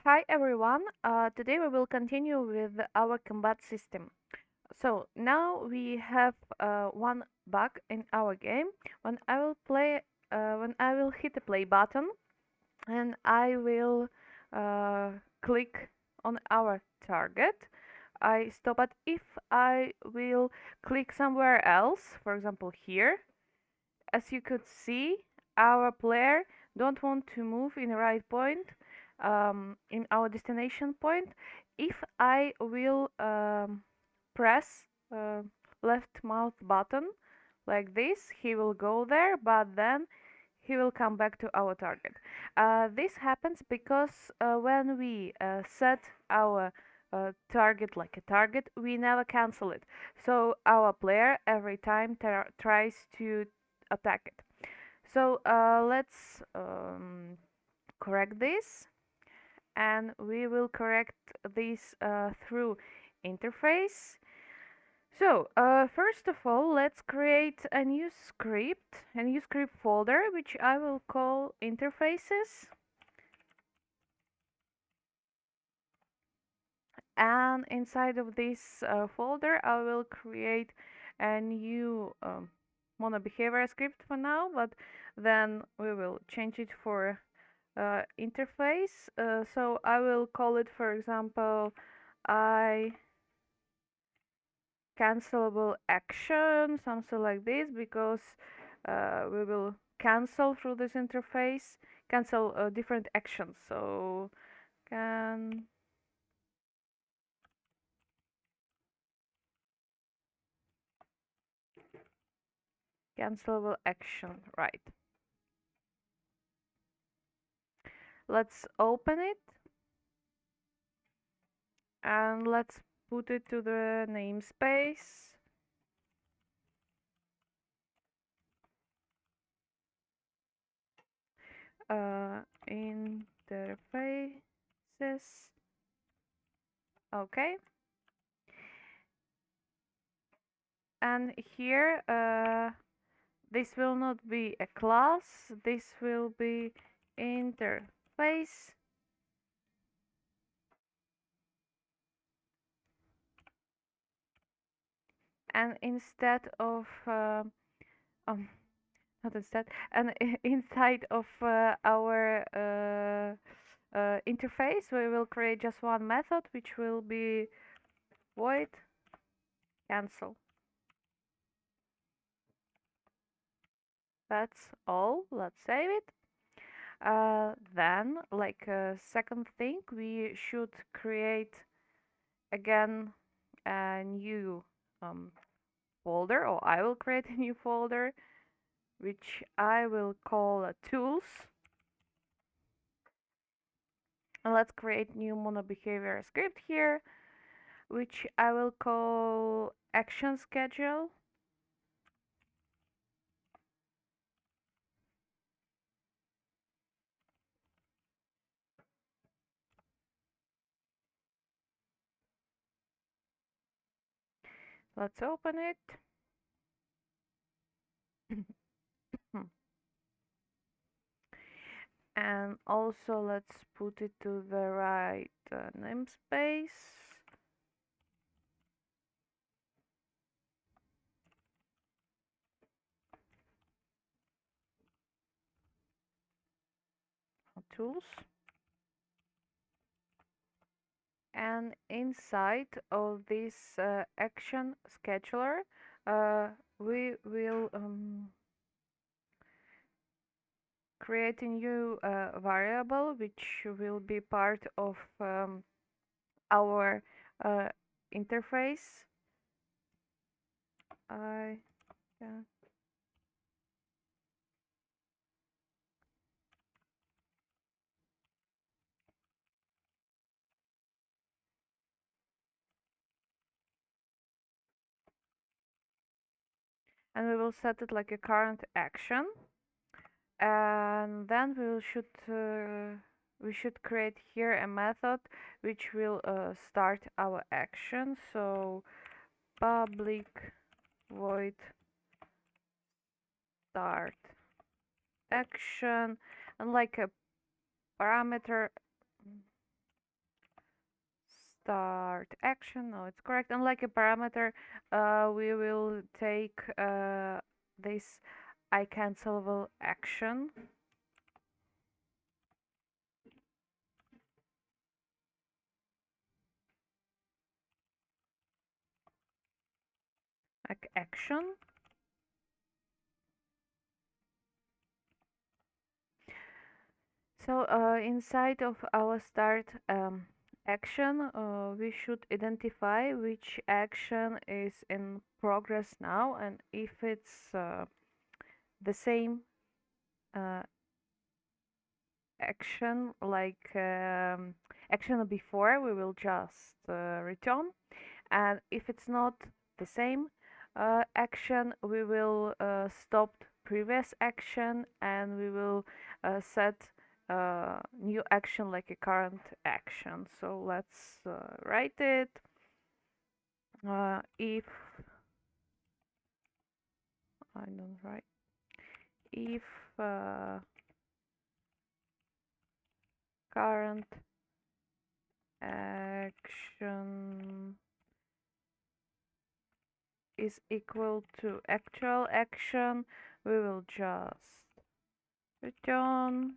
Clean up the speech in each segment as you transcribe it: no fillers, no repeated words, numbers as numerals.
Hi everyone, today we will continue with our combat system. So now we have one bug in our game. When I will hit the play button and I will uh, click on our target, I stop. But if I will click somewhere else, for example here, as you could see, our player don't want to move in the right point, in our destination point. If I will press left mouse button like this, he will go there, but then he will come back to our target. This happens because when we set our target like a target, we never cancel it. So our player every time tries to attack it. So let's correct this, and we will correct this through interface. So first of all, let's create a new script folder, which I will call interfaces. And inside of this folder, I will create a new mono behavior script for now, but then we will change it for interface. So I will call it, for example, I cancelable action, something like this, because we will cancel through this interface, cancel different actions. So can cancelable action, right? Let's open it and let's put it to the namespace. Interfaces. Okay. And here, this will not be a class, this will be interface. And instead of um, not instead, and inside of our interface, we will create just one method, which will be void cancel. That's all. Let's save it. Then, like a second thing, we should create again a new folder, or I will create a new folder, which I will call tools. And let's create new mono behavior script here, which I will call action schedule. Let's open it. And also let's put it to the right namespace. Tools. And inside of this action scheduler, we will create a new variable which will be part of our interface. I yeah. And we will set it like a current action, and then we should create here a method which will start our action. So public void start action, and like a parameter start action. No, it's correct. And like a parameter, we will take this I cancelable action. Like action. So inside of our start action, we should identify which action is in progress now, and if it's the same uh, action like action before, we will just return, and if it's not the same action, we will stop previous action and we will set new action like a current action. So let's write it. If I don't write, if current action is equal to actual action, we will just return.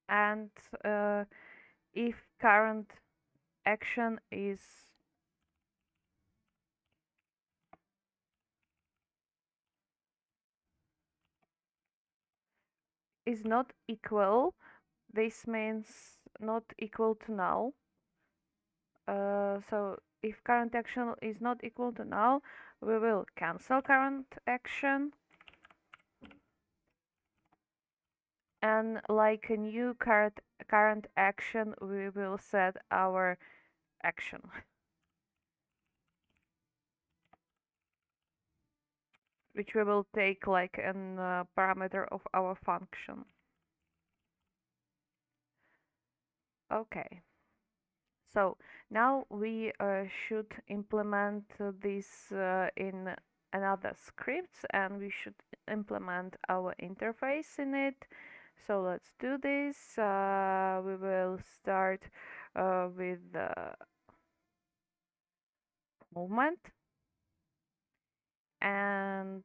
And if current action is not equal, this means not equal to null. So if current action is not equal to null, we will cancel current action, and like a new current action, we will set our action, which we will take like an parameter of our function. Okay. So now we should implement this in another script, and we should implement our interface in it. So let's do this. We will start with the movement, and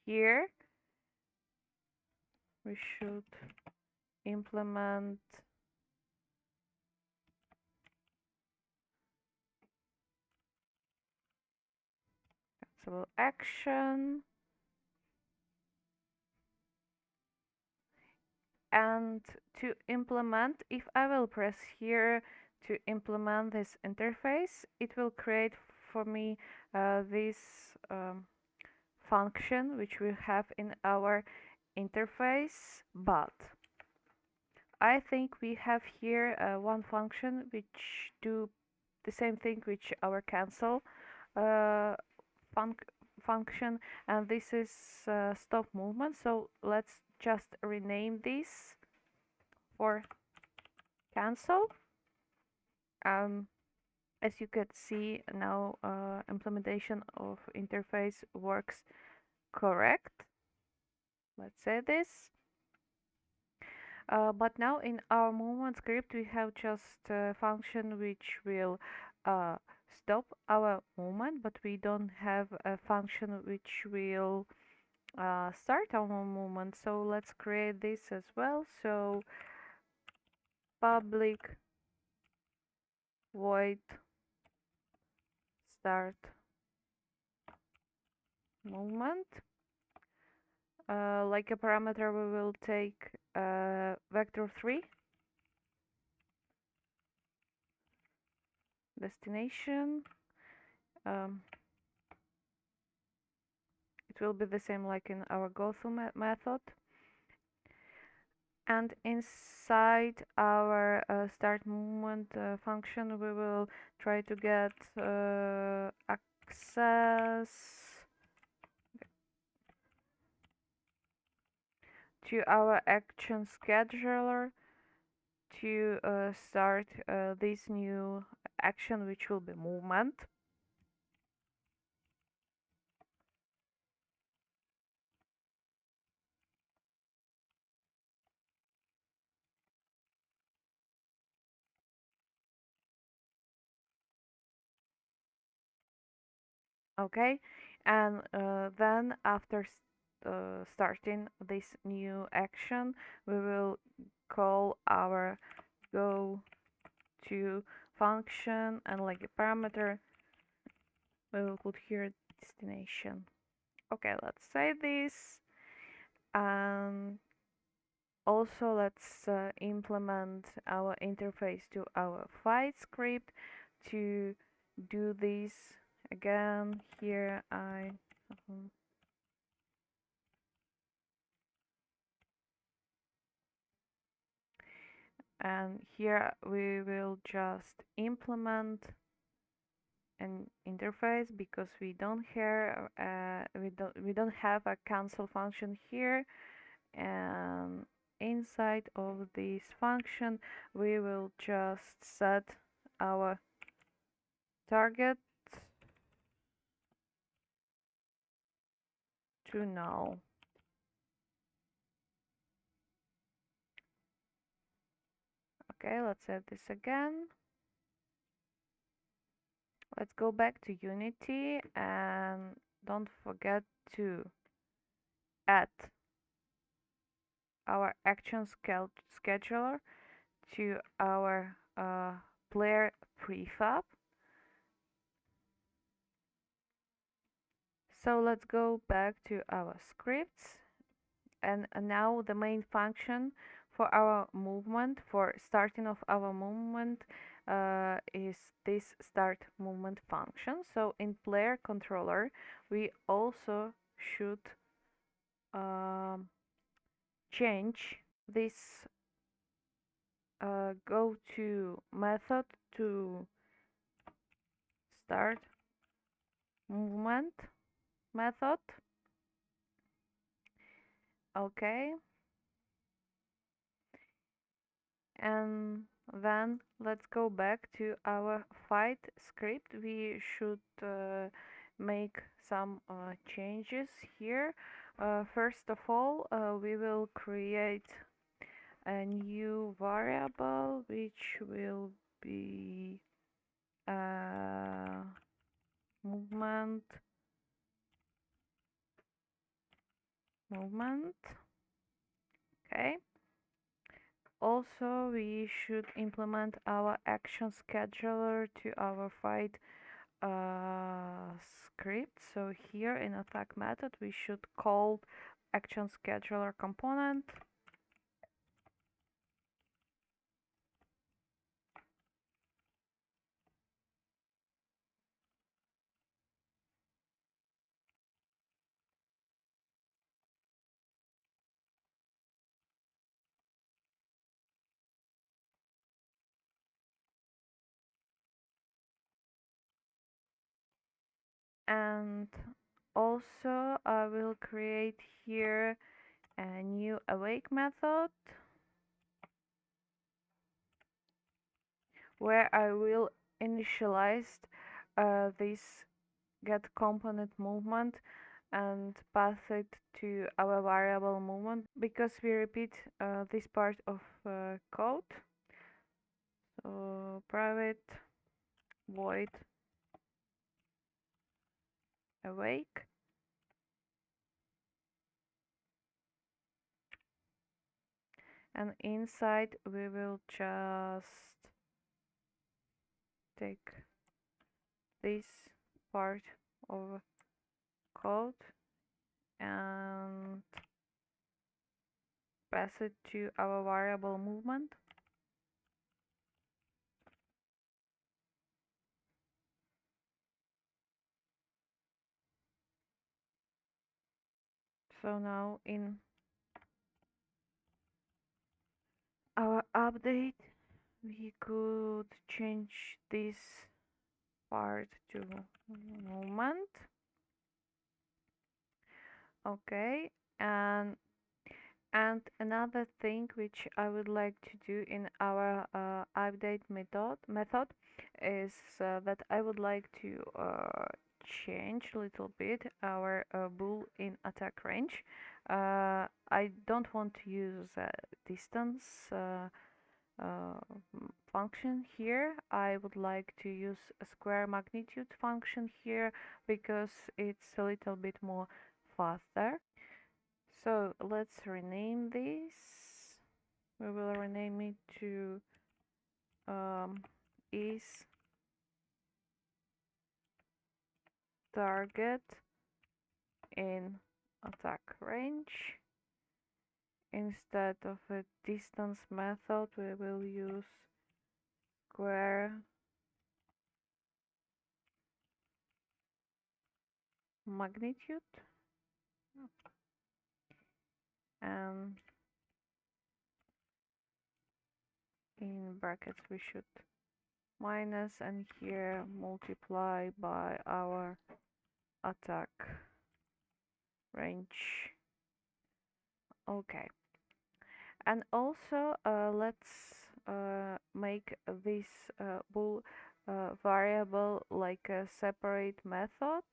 here we should implement cancelable action. And to implement, if I will press here to implement this interface, it will create for me this function which we have in our interface, but I think we have here one function which do the same thing which our cancel uh, func function, and this is stop movement. So let's just rename this for cancel. As you could see now, implementation of interface works correct. Let's say this. But now in our movement script, we have just a function which will stop our movement, but we don't have a function which will start our movement. So let's create this as well. So public void start movement. Like a parameter, we will take vector3 destination. It will be the same like in our goTo method. And inside our start movement function, we will try to get access to our action scheduler to start this new action, which will be movement. Okay, and then after starting this new action, we will call our go to function, and like a parameter we will put here destination. Okay, let's save this, and also let's implement our interface to our fight script. To do this again, here I and here we will just implement an interface because we don't have a cancel function here, and inside of this function we will just set our target to null. Okay, let's set this again. Let's go back to Unity and don't forget to add our action scheduler to our player prefab. So let's go back to our scripts, and now the main function for our movement, for starting of our movement, is this start movement function. So in player controller we also should um, change this go to method to start movement method. Okay, and then let's go back to our fight script. We should make some changes here. First of all, we will create a new variable which will be uh, movement movement. Okay, also we should implement our action scheduler to our fight script. So here in attack method we should call action scheduler component, and also I will create here a new awake method where I will initialize this get component movement and pass it to our variable movement because we repeat this part of code. So private void awake, and inside we will just take this part of code and pass it to our variable movement. So now in our update we could change this part to movement. Okay, and another thing which I would like to do in our update method is that I would like to change a little bit our bool in attack range. I don't want to use distance uh, function here. I would like to use a square magnitude function here because it's a little bit more faster. So let's rename this. We will rename it to is target in attack range. Instead of a distance method, we will use square magnitude, and in brackets we should minus, and here multiply by our attack range. Okay, and also let's make this bool variable like a separate method.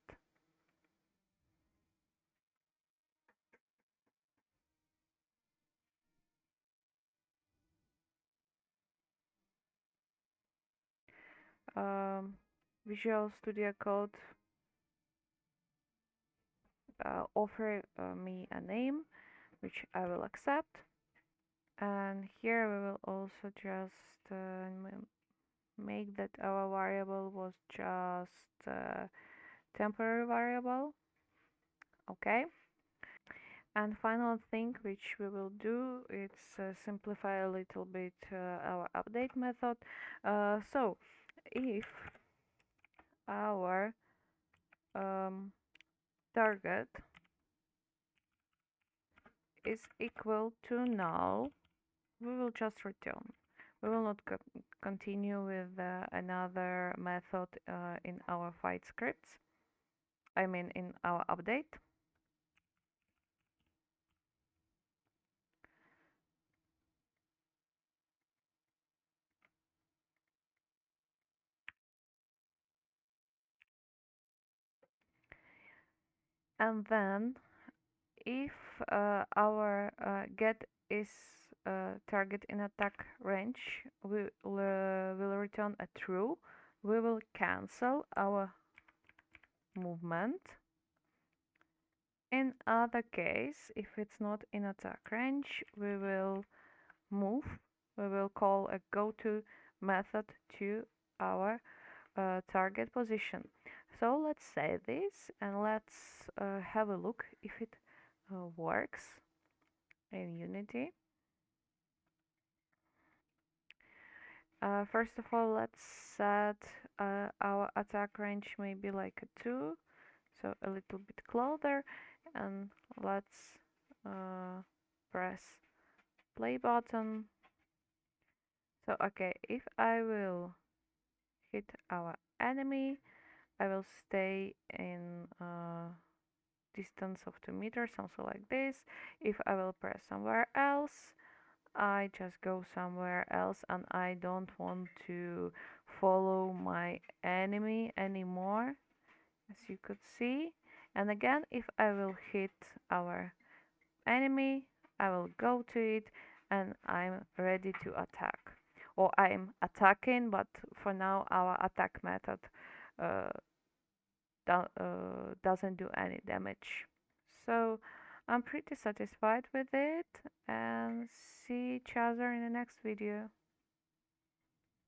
um, Visual Studio Code offer me a name which I will accept, and here we will also just make that our variable was just temporary variable. Okay, and final thing which we will do is simplify a little bit our update method. So if our target is equal to null, we will just return. We will not continue with another method in our fight scripts. I mean in our update. And then if our get is target in attack range, we will return a true. We will cancel our movement. In other case, if it's not in attack range, we will move. We will call a goto method to our target position. So let's say this and let's have a look if it works in Unity. First of all, let's set our attack range maybe like a 2, so a little bit closer, and let's press play button. So okay, if I will hit our enemy, I will stay in distance of 2 meters, something like this. If I will press somewhere else, I just go somewhere else, and I don't want to follow my enemy anymore, as you could see. And again, if I will hit our enemy, I will go to it and I'm ready to attack. Or I'm attacking, but for now our attack method uh, doesn't do any damage. So I'm pretty satisfied with it, and see each other in the next video.